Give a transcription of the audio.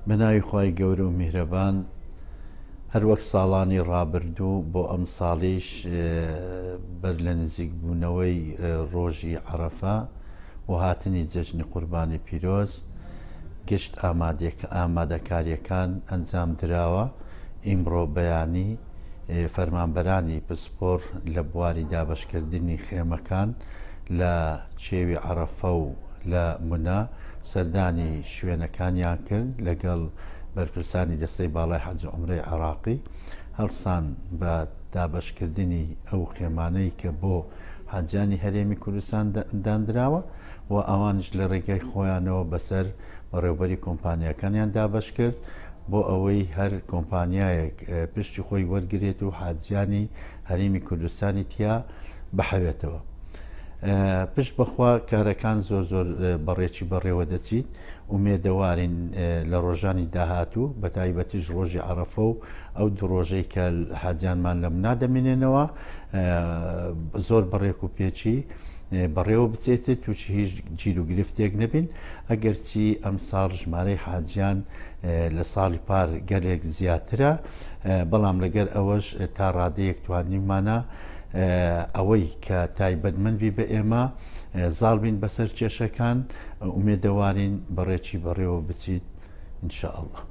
بەناوی خی گەورە و میهرەبان هەر وەک ساڵانی ڕابردوو بۆ ئەم ساڵیش بەر لە نزیک بوونەوەی ڕۆژی عەرەفە و هاتنی جەژنی قوربانی پیرۆز گشت ئامادەکاریەکان ئەنجام دراوە. ئیمڕۆ بەیانی فەرمانبەرانی پسپۆر لە بواری دابەشکردنی خێمەکان لە چێوی عەرەفە و لە مونا سەردانی شوێنەکانیان کرد لەگەڵ بەرپرسانی دەستەی باڵای حەج و عومرەی عێراقی هەڵسان بە دابەشکردنی ئەو خێمانەی کە بۆ حاجیانی هەرێمی کوردستان دانراوە و ئەوانش لە ڕێگەی خۆیانەوە بەسەر بەڕێوبەری کۆمپانیەکانیان دابەش کرد بۆ ئەوەی هەر کۆمپانیایەک پشتی خۆی وەرگێت و حاجیانی هەرێمی کوردستانی تیا بەحەوێتەوە. پشت بەخوا کارەکان زۆر بەڕێکی بەڕێوە دەچیت ومێدەوارین لە ڕۆژانی داهاتوو بە تایبەتیش ڕۆژی عەرەفە و ئەو دوو ڕۆژەی کە حاجیانمان لە منا دەمێنێنەوە زۆر بەڕێک و پێچی بەڕێوە بچێتێت تووشی هیچ گیر و گرفتێک نەبین. ئەگەرچی ئەم ساڵ ژمارەی حاجیان لە ساڵی پار گەلێک زیاترە، بەڵام لەگەر ئەوەش تا ڕادەیەک توانیمانە ئەوەی کە تایبەتمەندی بە ئێمە زاڵ بین بەسەر کێشەکان، ئومێدەوارین بەڕێکی بەڕێوە بچیت ئینشاء الله.